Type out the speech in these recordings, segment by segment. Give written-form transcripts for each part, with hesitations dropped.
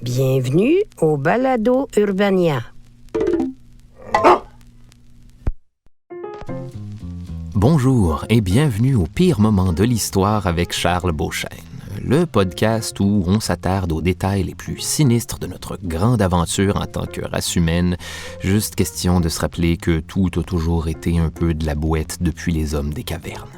Bienvenue au Balado Urbania. Bonjour et bienvenue au pire moment de l'histoire avec Charles Beauchesne, le podcast où on s'attarde aux détails les plus sinistres de notre grande aventure en tant que race humaine. Juste question de se rappeler que tout a toujours été un peu de la boîte depuis les hommes des cavernes.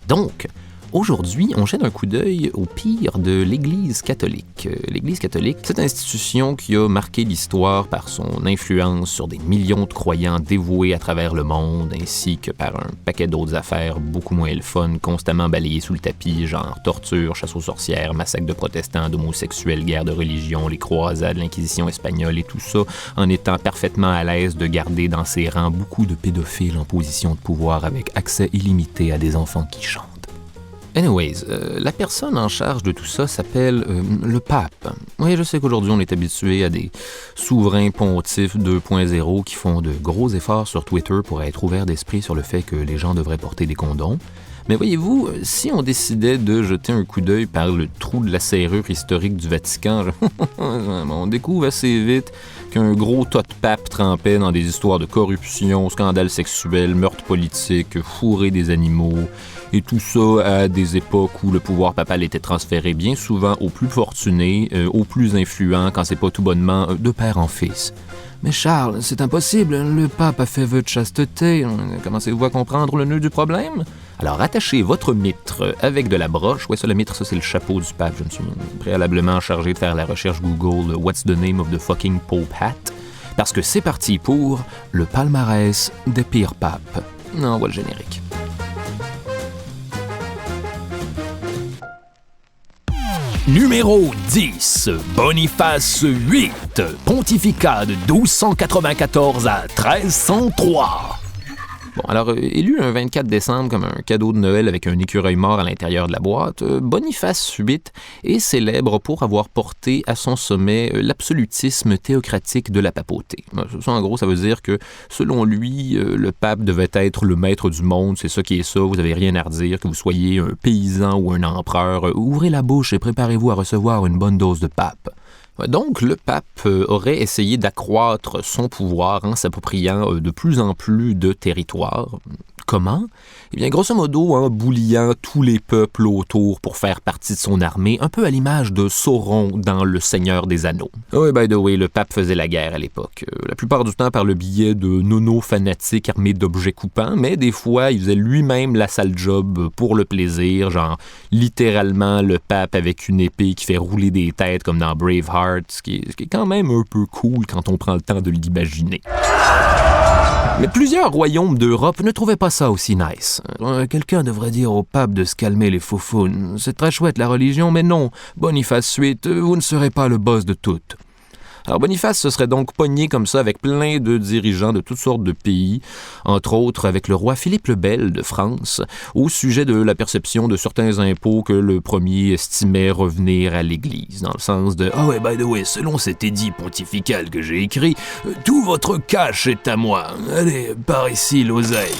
Donc, aujourd'hui, on jette un coup d'œil au pire de l'Église catholique. L'Église catholique, cette institution qui a marqué l'histoire par son influence sur des millions de croyants dévoués à travers le monde, ainsi que par un paquet d'autres affaires beaucoup moins le fun, constamment balayées sous le tapis, genre torture, chasse aux sorcières, massacre de protestants, d'homosexuels, guerre de religion, les croisades, l'Inquisition espagnole et tout ça, en étant parfaitement à l'aise de garder dans ses rangs beaucoup de pédophiles en position de pouvoir avec accès illimité à des enfants qui chantent. Anyways, la personne en charge de tout ça s'appelle le pape. Oui, je sais qu'aujourd'hui on est habitué à des souverains pontifs 2.0 qui font de gros efforts sur Twitter pour être ouverts d'esprit sur le fait que les gens devraient porter des condoms. Mais voyez-vous, si on décidait de jeter un coup d'œil par le trou de la serrure historique du Vatican, on découvre assez vite qu'un gros tas de papes trempait dans des histoires de corruption, scandales sexuels, meurtres politiques, fourrés des animaux, et tout ça à des époques où le pouvoir papal était transféré bien souvent aux plus fortunés, aux plus influents, quand c'est pas tout bonnement de père en fils. Mais Charles, c'est impossible, le pape a fait vœu de chasteté. Commencez-vous à comprendre le nœud du problème? Alors attachez votre mitre avec de la broche. Ouais, ça, le mitre, ça, c'est le chapeau du pape. Je me suis préalablement chargé de faire la recherche Google « What's the name of the fucking Pope hat ?» Parce que c'est parti pour le palmarès des pires papes. On voit le générique. Numéro 10, Boniface VIII, pontificat de 1294 à 1303. Bon, alors, élu un 24 décembre comme un cadeau de Noël avec un écureuil mort à l'intérieur de la boîte, Boniface VIII est célèbre pour avoir porté à son sommet l'absolutisme théocratique de la papauté. Ça, en gros, ça veut dire que, selon lui, le pape devait être le maître du monde, c'est ça qui est ça, vous n'avez rien à redire, que vous soyez un paysan ou un empereur, ouvrez la bouche et préparez-vous à recevoir une bonne dose de pape. Donc, le pape aurait essayé d'accroître son pouvoir en s'appropriant de plus en plus de territoires. Comment? Eh bien, grosso modo, en bouillant tous les peuples autour pour faire partie de son armée, un peu à l'image de Sauron dans Le Seigneur des Anneaux. Oui, by the way, le pape faisait la guerre à l'époque. La plupart du temps par le biais de nonos fanatiques armés d'objets coupants, mais des fois, il faisait lui-même la sale job pour le plaisir, genre littéralement le pape avec une épée qui fait rouler des têtes comme dans Braveheart, ce qui est quand même un peu cool quand on prend le temps de l'imaginer. Mais plusieurs royaumes d'Europe ne trouvaient pas ça aussi nice. Quelqu'un devrait dire au pape de se calmer les faufounes. C'est très chouette la religion, mais non, Boniface VIII, vous ne serez pas le boss de toutes. Alors Boniface se serait donc pogné comme ça avec plein de dirigeants de toutes sortes de pays, entre autres avec le roi Philippe le Bel de France, au sujet de la perception de certains impôts que le premier estimait revenir à l'Église, dans le sens de « Ah ouais, by the way, selon cet édit pontifical que j'ai écrit, tout votre cash est à moi. Allez, par ici l'oseille. »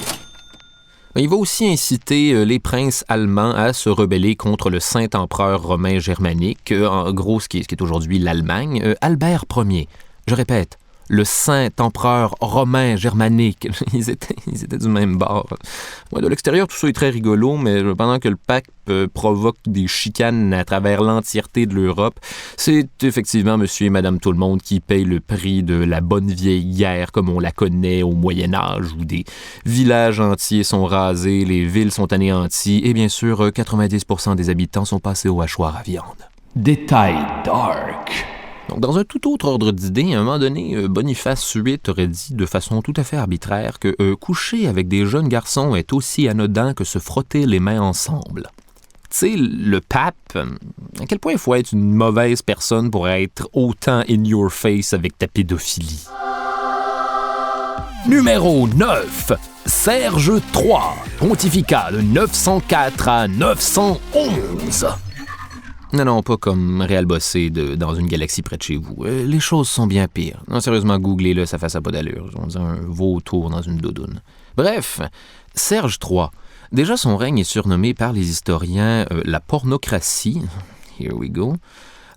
Il va aussi inciter les princes allemands à se rebeller contre le Saint-Empereur romain germanique, en gros ce qui est aujourd'hui l'Allemagne, Albert Ier. Je répète, le Saint-Empereur romain germanique. Ils étaient du même bord. Ouais, de l'extérieur, tout ça est très rigolo, mais pendant que le pape provoque des chicanes à travers l'entièreté de l'Europe, c'est effectivement monsieur et madame tout le monde qui payent le prix de la bonne vieille guerre comme on la connaît au Moyen-Âge, où des villages entiers sont rasés, les villes sont anéanties, et bien sûr, 90% des habitants sont passés au hachoir à viande. Détail dark. Donc, dans un tout autre ordre d'idée, à un moment donné, Boniface VIII aurait dit de façon tout à fait arbitraire que coucher avec des jeunes garçons est aussi anodin que se frotter les mains ensemble. Tu sais, le pape, à quel point il faut être une mauvaise personne pour être autant in your face avec ta pédophilie? Numéro 9, Serge III, pontificat de 904 à 911. Non, pas comme Réal Bossé dans une galaxie près de chez vous. Les choses sont bien pires. Non, sérieusement, googlez-le, ça fait ça pas d'allure. On dirait un vautour dans une doudoune. Bref, Serge III. Déjà, son règne est surnommé par les historiens la pornocratie. Here we go.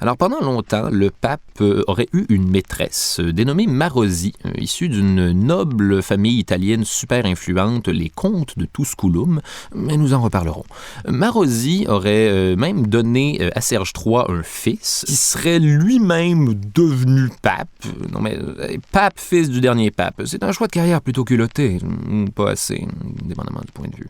Alors, pendant longtemps, le pape aurait eu une maîtresse dénommée Marozzi, issue d'une noble famille italienne super influente, les comtes de Tusculum, mais nous en reparlerons. Marozzi aurait même donné à Serge III un fils, qui serait lui-même devenu pape. Non mais, pape, fils du dernier pape, c'est un choix de carrière plutôt culotté, ou pas assez, dépendamment du point de vue.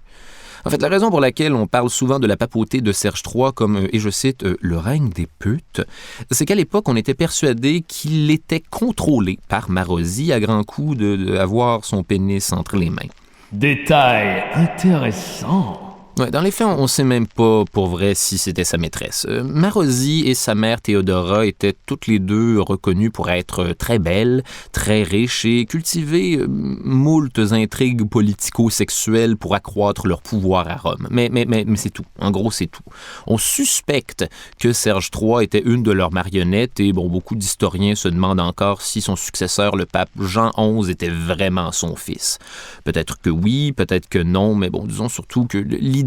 En fait, la raison pour laquelle on parle souvent de la papauté de Serge III comme, et je cite, le règne des putes, c'est qu'à l'époque, on était persuadé qu'il était contrôlé par Marozzi à grands coups d'avoir son pénis entre les mains. Détail intéressant. Ouais, dans les faits, on ne sait même pas pour vrai si c'était sa maîtresse. Marozzi et sa mère Théodora étaient toutes les deux reconnues pour être très belles, très riches et cultiver moultes intrigues politico-sexuelles pour accroître leur pouvoir à Rome. Mais c'est tout. En gros, c'est tout. On suspecte que Serge III était une de leurs marionnettes et beaucoup d'historiens se demandent encore si son successeur, le pape Jean XI, était vraiment son fils. Peut-être que oui, peut-être que non, mais disons surtout que l'idée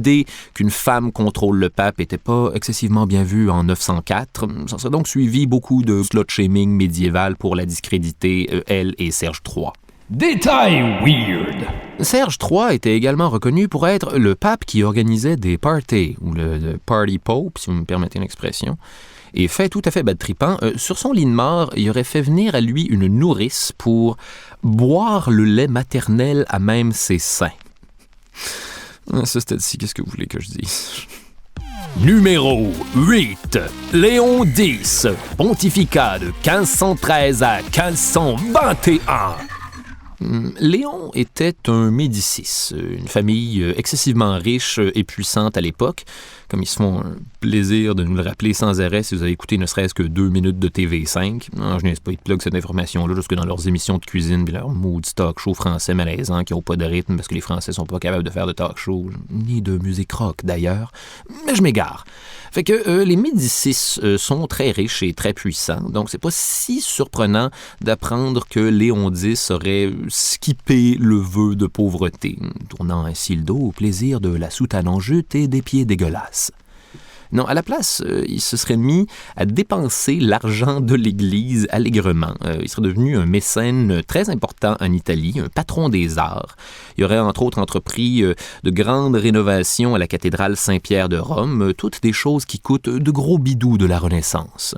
qu'une femme contrôle le pape n'était pas excessivement bien vue en 904. Ça serait donc suivi beaucoup de slut-shaming médiéval pour la discréditer, elle et Serge III. Détail weird. Serge III était également reconnu pour être le pape qui organisait des parties, ou le party pope, si vous me permettez l'expression. Et fait tout à fait bad tripant, sur son lit de mort, il aurait fait venir à lui une nourrice pour boire le lait maternel à même ses seins. Ça, c'était qu'est-ce que vous voulez que je dise? Numéro 8. Léon X, pontificat de 1513 à 1521. Léon était un Médicis, une famille excessivement riche et puissante à l'époque, comme ils se font un plaisir de nous le rappeler sans arrêt si vous avez écouté ne serait-ce que 2 minutes de TV5. Non, je n'ai pas, ils pluguent cette information-là jusque dans leurs émissions de cuisine puis leurs maudits talk show français malaisants qui n'ont pas de rythme parce que les Français sont pas capables de faire de talk show, ni de musique rock d'ailleurs. Mais je m'égare. Fait que les Médicis sont très riches et très puissants, donc c'est pas si surprenant d'apprendre que Léon X aurait skippé le vœu de pauvreté, tournant ainsi le dos au plaisir de la soutane en jute et des pieds dégueulasses. Non, à la place, il se serait mis à dépenser l'argent de l'Église allègrement. Il serait devenu un mécène très important en Italie, un patron des arts. Il aurait entre autres entrepris de grandes rénovations à la cathédrale Saint-Pierre de Rome, toutes des choses qui coûtent de gros bidous de la Renaissance.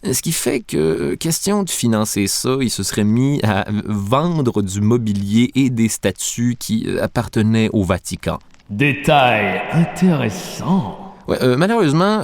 Ce qui fait que, question de financer ça, il se serait mis à vendre du mobilier et des statues qui appartenaient au Vatican. Détail intéressant. Ouais, malheureusement,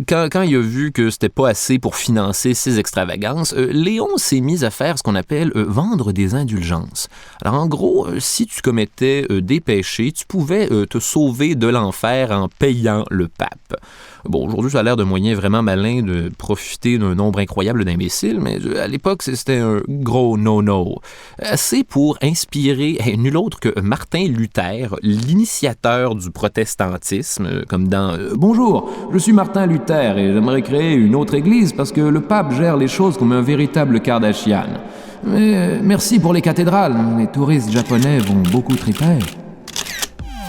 quand il a vu que c'était pas assez pour financer ses extravagances, Léon s'est mis à faire ce qu'on appelle vendre des indulgences. Alors en gros, si tu commettais des péchés, tu pouvais te sauver de l'enfer en payant le pape. Bon, aujourd'hui, ça a l'air d'un moyen vraiment malin de profiter d'un nombre incroyable d'imbéciles, mais à l'époque, c'était un gros no-no. Assez pour inspirer nul autre que Martin Luther, l'initiateur du protestantisme, comme dans Bonjour, je suis Martin Luther et j'aimerais créer une autre église parce que le pape gère les choses comme un véritable Kardashian. Mais merci pour les cathédrales, les touristes japonais vont beaucoup triper.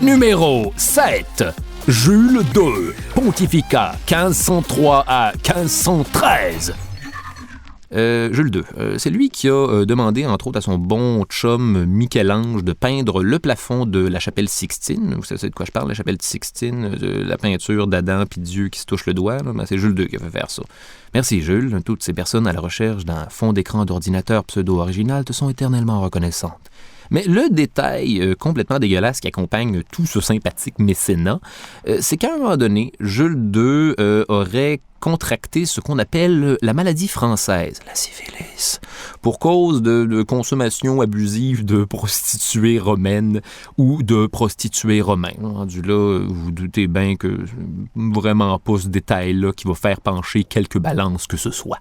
Numéro 7. Jules II, pontificat 1503 à 1513. Jules II, c'est lui qui a demandé, entre autres, à son bon chum Michel-Ange de peindre le plafond de la chapelle Sixtine. Vous savez de quoi je parle, la chapelle Sixtine, la peinture d'Adam puis Dieu qui se touche le doigt. Là, c'est Jules II qui a fait faire ça. Merci, Jules. Toutes ces personnes à la recherche d'un fond d'écran d'ordinateur pseudo-original te sont éternellement reconnaissantes. Mais le détail complètement dégueulasse qui accompagne tout ce sympathique mécénat, c'est qu'à un moment donné, Jules II aurait contracté ce qu'on appelle la maladie française, la syphilis, pour cause de consommation abusive de prostituées romaines ou de prostituées romains. Rendu là, vous vous doutez bien que vraiment pas ce détail-là qui va faire pencher quelque balance que ce soit.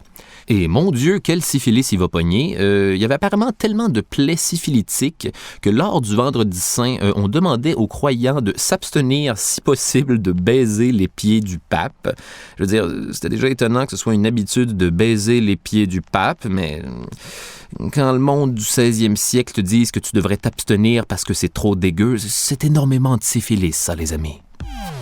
Et mon Dieu, quelle syphilis il va pogner. Il y avait apparemment tellement de plaies syphilitiques que lors du Vendredi Saint, on demandait aux croyants de s'abstenir, si possible, de baiser les pieds du pape. Je veux dire, c'était déjà étonnant que ce soit une habitude de baiser les pieds du pape, mais quand le monde du 16e siècle te dise que tu devrais t'abstenir parce que c'est trop dégueu, c'est énormément de syphilis, ça, les amis.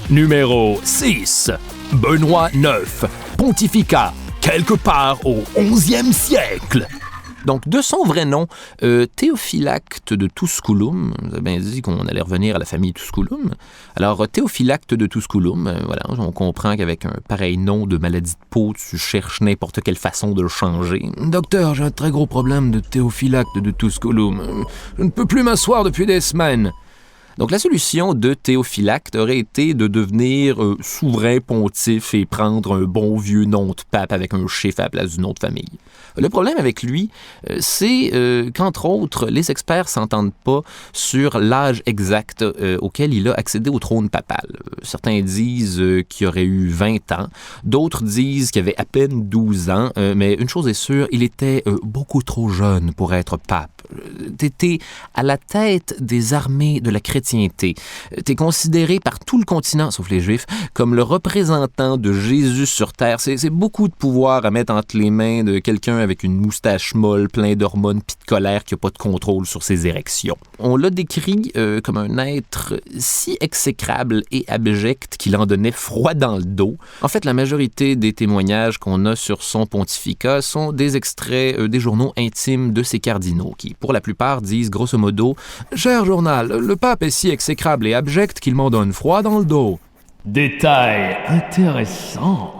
Numéro 6. Benoît IX, pontificat quelque part au 11e siècle. Donc, de son vrai nom, Théophylacte de Tusculum, vous avez bien dit qu'on allait revenir à la famille Tusculum. Alors, Théophylacte de Tusculum, voilà, on comprend qu'avec un pareil nom de maladie de peau, tu cherches n'importe quelle façon de le changer. Docteur, j'ai un très gros problème de Théophylacte de Tusculum. Je ne peux plus m'asseoir depuis des semaines. Donc, la solution de Théophylacte aurait été de devenir souverain pontife et prendre un bon vieux nom de pape avec un chiffre à la place d'une autre famille. Le problème avec lui, c'est qu'entre autres, les experts s'entendent pas sur l'âge exact auquel il a accédé au trône papal. Certains disent qu'il aurait eu 20 ans, d'autres disent qu'il avait à peine 12 ans, mais une chose est sûre, il était beaucoup trop jeune pour être pape. T'étais à la tête des armées de la chrétienté. T'es considéré par tout le continent, sauf les Juifs, comme le représentant de Jésus sur terre. C'est beaucoup de pouvoir à mettre entre les mains de quelqu'un avec une moustache molle, plein d'hormones pis de colère qui n'a pas de contrôle sur ses érections. On l'a décrit comme un être si exécrable et abject qu'il en donnait froid dans le dos. En fait, la majorité des témoignages qu'on a sur son pontificat sont des extraits des journaux intimes de ses cardinaux qui, pour la plupart, disent grosso modo « Cher journal, le pape est si exécrable et abject qu'il m'en donne froid dans le dos. » Détail intéressant.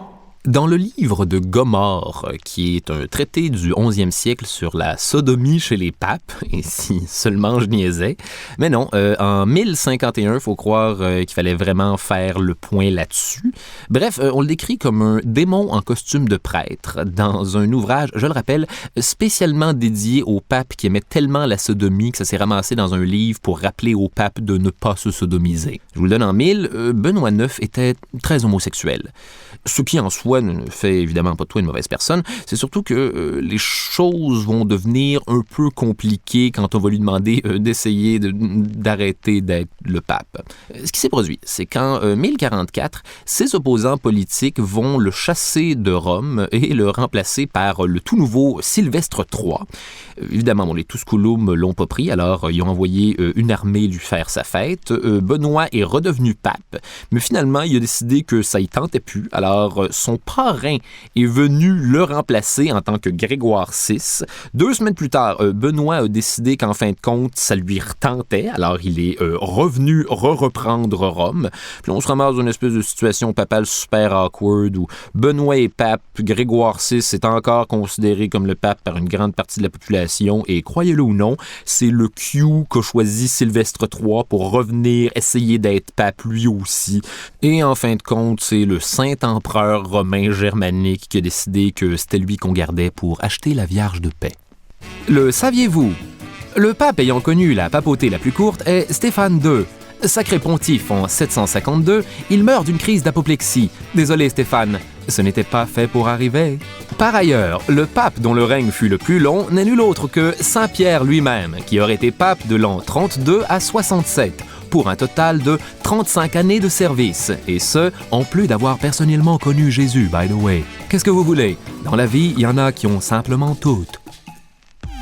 Dans le livre de Gomorrhe, qui est un traité du 11e siècle sur la sodomie chez les papes, et si seulement je niaisais, mais non, en 1051, il faut croire qu'il fallait vraiment faire le point là-dessus. Bref, on le décrit comme un démon en costume de prêtre, dans un ouvrage, je le rappelle, spécialement dédié aux papes qui aimaient tellement la sodomie que ça s'est ramassé dans un livre pour rappeler aux papes de ne pas se sodomiser. Je vous le donne en mille, Benoît IX était très homosexuel. Ce qui en soi ne fait évidemment pas de toi une mauvaise personne, c'est surtout que les choses vont devenir un peu compliquées quand on va lui demander d'essayer d'arrêter d'être le pape. Ce qui s'est produit, c'est qu'en 1044, ses opposants politiques vont le chasser de Rome et le remplacer par le tout nouveau Sylvestre III. Évidemment, les Tusculum l'ont pas pris, alors ils ont envoyé une armée lui faire sa fête. Benoît est redevenu pape, mais finalement, il a décidé que ça y tentait plus, alors son parrain est venu le remplacer en tant que Grégoire VI. 2 semaines plus tard, Benoît a décidé qu'en fin de compte, ça lui retentait, alors il est revenu reprendre Rome. Puis on se ramasse dans une espèce de situation papale super awkward où Benoît est pape, Grégoire VI est encore considéré comme le pape par une grande partie de la population, et croyez-le ou non, c'est le Q qu'a choisi Sylvestre III pour revenir essayer d'être pape lui aussi. Et en fin de compte, c'est le Saint-Empereur romain germanique qui a décidé que c'était lui qu'on gardait pour acheter la Vierge de paix. Le saviez-vous? Le pape ayant connu la papauté la plus courte est Stéphane II. Sacré pontife en 752, il meurt d'une crise d'apoplexie. Désolé Stéphane, ce n'était pas fait pour arriver. Par ailleurs, le pape dont le règne fut le plus long n'est nul autre que Saint Pierre lui-même, qui aurait été pape de l'an 32 à 67, pour un total de 35 années de service, et ce, en plus d'avoir personnellement connu Jésus, by the way. Qu'est-ce que vous voulez? Dans la vie, il y en a qui ont simplement toutes.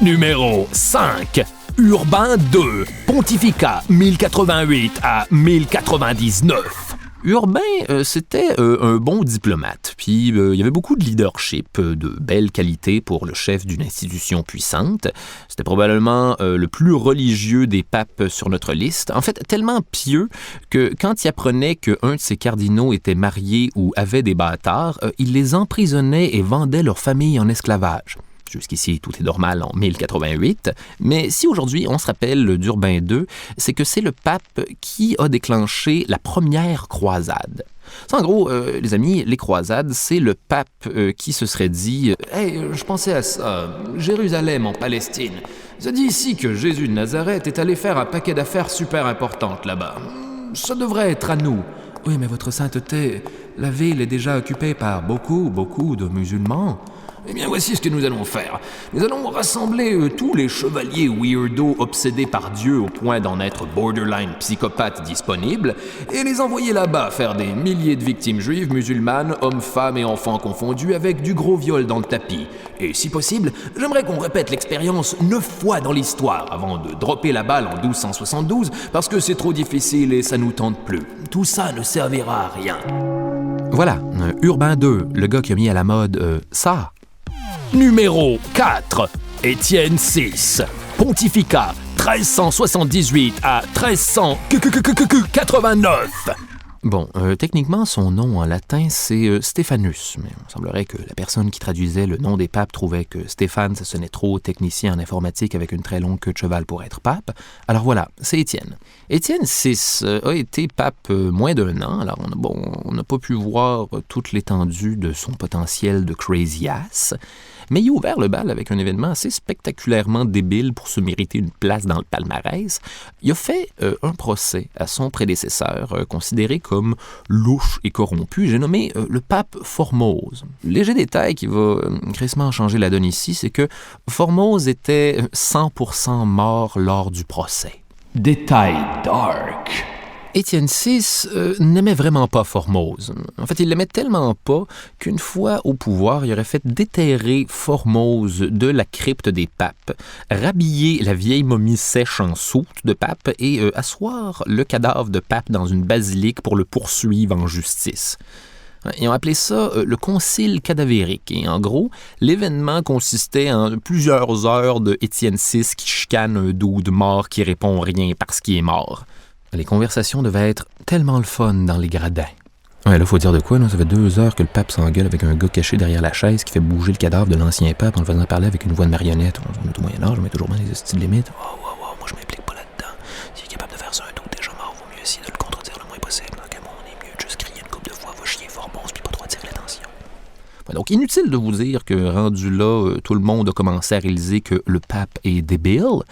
Numéro 5. Urbain II, pontificat 1088 à 1099. Urbain, c'était un bon diplomate, puis il y avait beaucoup de leadership, de belles qualités pour le chef d'une institution puissante. C'était probablement le plus religieux des papes sur notre liste. En fait, tellement pieux que quand il apprenait qu'un de ses cardinaux était marié ou avait des bâtards, il les emprisonnait et vendait leur famille en esclavage. Jusqu'ici, tout est normal en 1088. Mais si aujourd'hui, on se rappelle d'Urbain II, c'est que c'est le pape qui a déclenché la première croisade. En gros, les amis, les croisades, c'est le pape qui se serait dit « Hey, je pensais à ça, Jérusalem en Palestine. Ça dit ici que Jésus de Nazareth est allé faire un paquet d'affaires super importantes là-bas. Ça devrait être à nous. » Oui, mais votre sainteté, la ville est déjà occupée par beaucoup de musulmans. Eh bien, voici ce que nous allons faire. Nous allons rassembler tous les chevaliers weirdo obsédés par Dieu au point d'en être borderline psychopathes disponibles et les envoyer là-bas faire des milliers de victimes juives, musulmanes, hommes, femmes et enfants confondus avec du gros viol dans le tapis. Et si possible, j'aimerais qu'on répète l'expérience 9 fois dans l'histoire avant de dropper la balle en 1272 parce que c'est trop difficile et ça nous tente plus. Tout ça ne servira à rien. Voilà, Urbain II, le gars qui a mis à la mode ça. Numéro 4, Étienne VI, Pontificat 1378 à 1389. Bon, techniquement, son nom en latin, c'est Stéphanus, mais il semblerait que la personne qui traduisait le nom des papes trouvait que Stéphane, ça sonnait trop technicien en informatique avec une très longue queue de cheval pour être pape. Alors voilà, c'est Étienne. Étienne VI a été pape moins d'1 an, alors on n'a pas pu voir toute l'étendue de son potentiel de crazy ass, mais il a ouvert le bal avec un événement assez spectaculairement débile pour se mériter une place dans le palmarès. Il a fait un procès à son prédécesseur, considéré comme louche et corrompu. J'ai nommé le pape Formose. Léger détail qui va crissement changer la donne ici, c'est que Formose était 100% mort lors du procès. Détail dark. Étienne VI n'aimait vraiment pas Formose. En fait, il l'aimait tellement pas qu'une fois au pouvoir, il aurait fait déterrer Formose de la crypte des papes, rhabiller la vieille momie sèche en soute de pape et asseoir le cadavre de pape dans une basilique pour le poursuivre en justice. Ils ont appelé ça le concile cadavérique. Et en gros, l'événement consistait en plusieurs heures de Étienne VI qui chicane un dude mort qui répond rien parce qu'il est mort. Les conversations devaient être tellement le fun dans les gradins. Ouais, là, faut dire de quoi, là? Ça fait 2 heures que le pape s'engueule avec un gars caché derrière la chaise qui fait bouger le cadavre de l'ancien pape en le faisant parler avec une voix de marionnette. On est au Moyen-Âge, on met toujours bien les styles limites. Oh, moi je m'implique pas là-dedans. S'il est capable de faire ça un doute déjà mort, vaut mieux essayer de le contredire le moins possible. Donc, on est mieux de juste crier une couple de fois, va chier Formose, puis pas trop attirer l'attention. Ouais, donc, inutile de vous dire que, rendu là, tout le monde a commencé à réaliser que le pape est débile.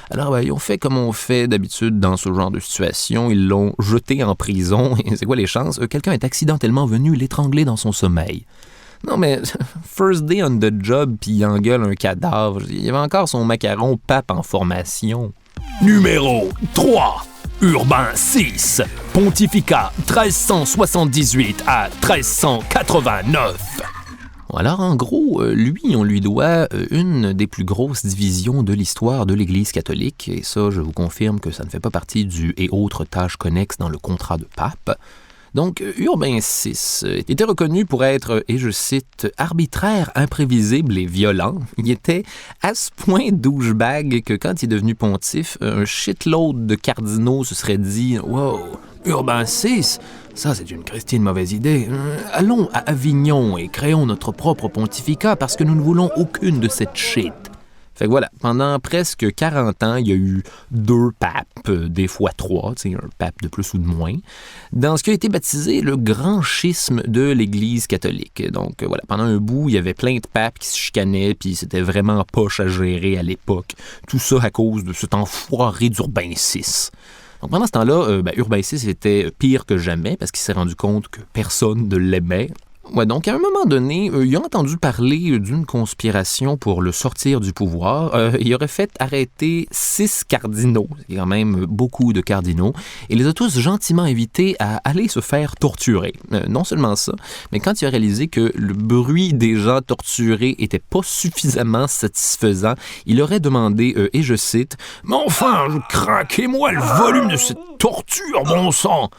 Alors, ils ont fait comme on fait d'habitude dans ce genre de situation. Ils l'ont jeté en prison. Et c'est quoi les chances? Quelqu'un est accidentellement venu l'étrangler dans son sommeil. Non, mais first day on the job, puis il engueule un cadavre. Il y avait encore son macaron pape en formation. Numéro 3, Urbain VI, Pontificat 1378 à 1389. Alors, en gros, lui, on lui doit une des plus grosses divisions de l'histoire de l'Église catholique, et ça, je vous confirme que ça ne fait pas partie du « et autres tâches connexes » dans le contrat de pape. Donc, Urbain VI était reconnu pour être, et je cite, « arbitraire, imprévisible et violent ». Il était à ce point douchebag que quand il est devenu pontife, un shitload de cardinaux se serait dit « Wow, Urbain VI, ça c'est une Christine mauvaise idée. Allons à Avignon et créons notre propre pontificat parce que nous ne voulons aucune de cette shit. » Fait que voilà, pendant presque 40 ans, il y a eu 2 papes, des fois 3, un pape de plus ou de moins, dans ce qui a été baptisé le grand schisme de l'Église catholique. Donc voilà, pendant un bout, il y avait plein de papes qui se chicanaient, puis c'était vraiment poche à gérer à l'époque. Tout ça à cause de cet enfoiré d'Urbain VI. Donc pendant ce temps-là, Urbain VI était pire que jamais parce qu'il s'est rendu compte que personne ne l'aimait. Ouais, donc à un moment donné, il a entendu parler d'une conspiration pour le sortir du pouvoir. Il aurait fait arrêter 6 cardinaux, c'est quand même beaucoup de cardinaux, et les a tous gentiment invités à aller se faire torturer. Non seulement ça, mais quand il a réalisé que le bruit des gens torturés était pas suffisamment satisfaisant, il aurait demandé, et je cite, « Mais enfin, craquez-moi le volume de cette torture, bon sang! »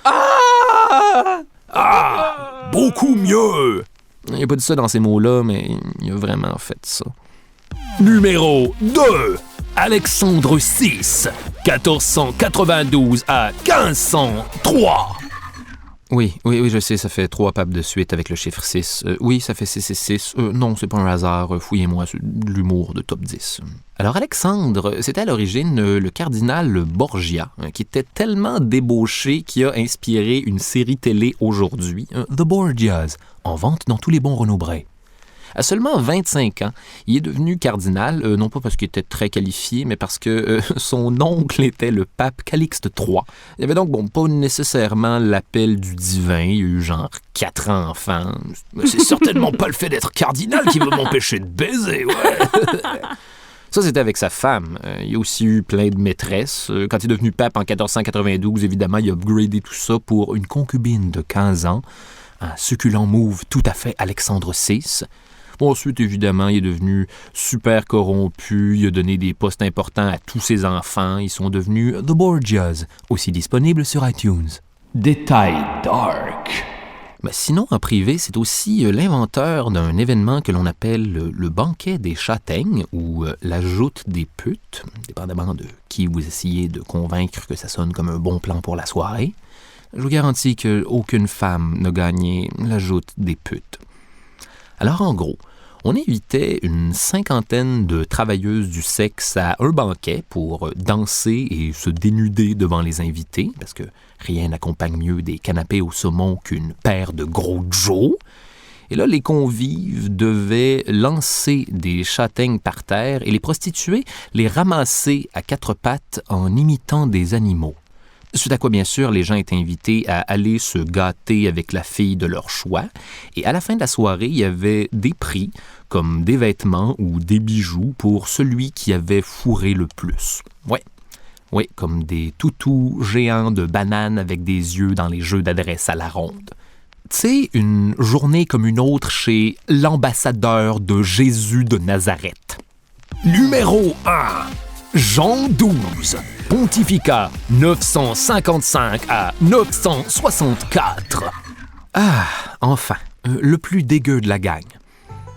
Ah, beaucoup mieux. Il n'a pas dit ça dans ces mots-là, mais il a vraiment fait ça. Numéro 2, Alexandre VI, 1492 à 1503. Oui, je sais, ça fait 3 papes de suite avec le chiffre 6. Oui, ça fait 666. Non, c'est pas un hasard. Fouillez-moi, c'est de l'humour de top 10. Alors, Alexandre, c'était à l'origine le cardinal Borgia, qui était tellement débauché qu'il a inspiré une série télé aujourd'hui, The Borgias, en vente dans tous les bons Renaud Bré. À seulement 25 ans, il est devenu cardinal, non pas parce qu'il était très qualifié, mais parce que son oncle était le pape Calixte III. Il avait donc, pas nécessairement l'appel du divin. Il y a eu genre 4 enfants. C'est certainement pas le fait d'être cardinal qui va m'empêcher de baiser, ouais. Ça, c'était avec sa femme. Il y a aussi eu plein de maîtresses. Quand il est devenu pape en 1492, évidemment, il a upgradé tout ça pour une concubine de 15 ans, un succulent mauve tout à fait Alexandre VI. Ensuite, évidemment, il est devenu super corrompu. Il a donné des postes importants à tous ses enfants. Ils sont devenus The Borgias, aussi disponibles sur iTunes. Détail dark. Sinon, en privé, c'est aussi l'inventeur d'un événement que l'on appelle le banquet des châtaignes ou la joute des putes, dépendamment de qui vous essayez de convaincre que ça sonne comme un bon plan pour la soirée. Je vous garantis qu'aucune femme n'a gagné la joute des putes. Alors, en gros, on invitait une 50aine de travailleuses du sexe à un banquet pour danser et se dénuder devant les invités, parce que rien n'accompagne mieux des canapés au saumon qu'une paire de gros Joe. Et là, les convives devaient lancer des châtaignes par terre et les prostituées les ramasser à 4 pattes en imitant des animaux. Suite à quoi, bien sûr, les gens étaient invités à aller se gâter avec la fille de leur choix. Et à la fin de la soirée, il y avait des prix, comme des vêtements ou des bijoux pour celui qui avait fourré le plus. Oui, comme des toutous géants de bananes avec des yeux dans les jeux d'adresse à la ronde. Tu sais, une journée comme une autre chez l'ambassadeur de Jésus de Nazareth. Numéro 1. Jean XII, pontificat 955 à 964. Ah, enfin, le plus dégueu de la gang.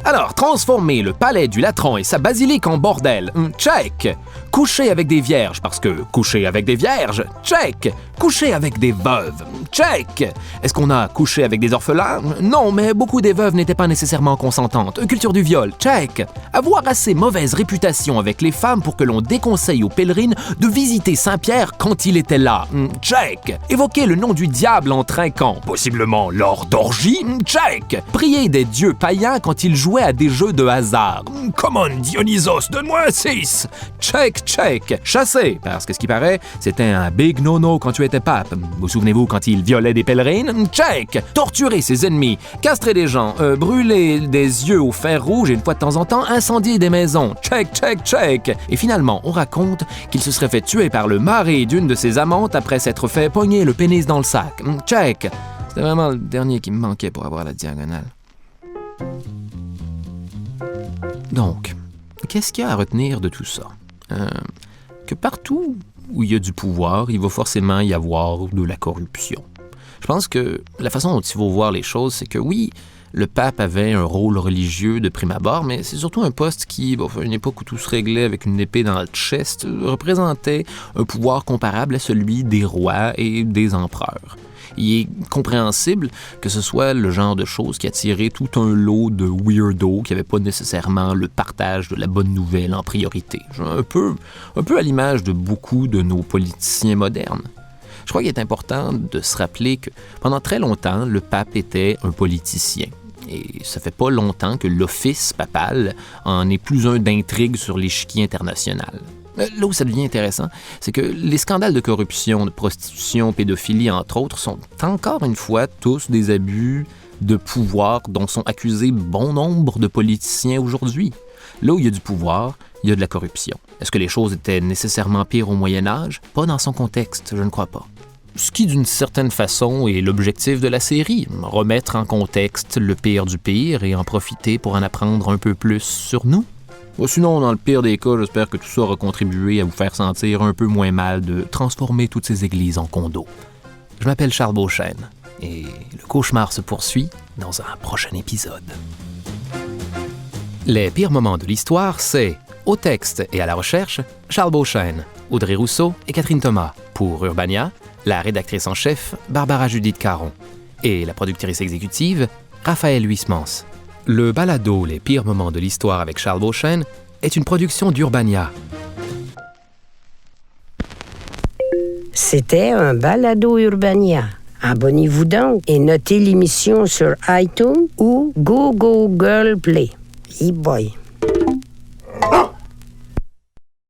Alors, transformer le palais du Latran et sa basilique en bordel, check. Coucher avec des vierges, parce que coucher avec des vierges, check. Coucher avec des veuves, check. Est-ce qu'on a couché avec des orphelins? Non, mais beaucoup des veuves n'étaient pas nécessairement consentantes. Culture du viol, check. Avoir assez mauvaise réputation avec les femmes pour que l'on déconseille aux pèlerines de visiter Saint-Pierre quand il était là, check. Évoquer le nom du diable en trinquant, possiblement lors d'orgie, check. Prier des dieux païens quand ils jouaient à des jeux de hasard. Come on, Dionysos, donne-moi un 6. Check, check. Chasser, parce que ce qui paraît, c'était un big no-no quand tu étais pape. Vous souvenez-vous quand il violait des pèlerines? Check. Torturer ses ennemis, castrer des gens, brûler des yeux au fer rouge et une fois de temps en temps incendier des maisons. Check, check, check. Et finalement, on raconte qu'il se serait fait tuer par le mari d'une de ses amantes après s'être fait pogner le pénis dans le sac. Check. C'était vraiment le dernier qui me manquait pour avoir la diagonale. Donc, qu'est-ce qu'il y a à retenir de tout ça? Que partout où il y a du pouvoir, il va forcément y avoir de la corruption. Je pense que la façon dont il faut voir les choses, c'est que oui, le pape avait un rôle religieux de prime abord, mais c'est surtout un poste qui, à une époque où tout se réglait avec une épée dans le chest, représentait un pouvoir comparable à celui des rois et des empereurs. Il est compréhensible que ce soit le genre de choses qui attirait tout un lot de weirdos qui n'avaient pas nécessairement le partage de la bonne nouvelle en priorité. Un peu à l'image de beaucoup de nos politiciens modernes. Je crois qu'il est important de se rappeler que pendant très longtemps, le pape était un politicien. Et ça fait pas longtemps que l'office papal en est plus un d'intrigue sur l'échiquier international. Là où ça devient intéressant, c'est que les scandales de corruption, de prostitution, pédophilie, entre autres, sont encore une fois tous des abus de pouvoir dont sont accusés bon nombre de politiciens aujourd'hui. Là où il y a du pouvoir, il y a de la corruption. Est-ce que les choses étaient nécessairement pires au Moyen Âge? Pas dans son contexte, je ne crois pas. Ce qui, d'une certaine façon, est l'objectif de la série, remettre en contexte le pire du pire et en profiter pour en apprendre un peu plus sur nous. Sinon, dans le pire des cas, j'espère que tout ça aura contribué à vous faire sentir un peu moins mal de transformer toutes ces églises en condos. Je m'appelle Charles Beauchesne, et le cauchemar se poursuit dans un prochain épisode. Les pires moments de l'histoire, c'est au texte et à la recherche, Charles Beauchesne, Audrey Rousseau et Catherine Thomas. Pour Urbania, la rédactrice en chef, Barbara Judith Caron. Et la productrice exécutive, Raphaël Huysmans. Le balado Les pires moments de l'histoire avec Charles Beauchesne est une production d'Urbania. C'était un balado Urbania. Abonnez-vous donc et notez l'émission sur iTunes ou Google Play. E-boy.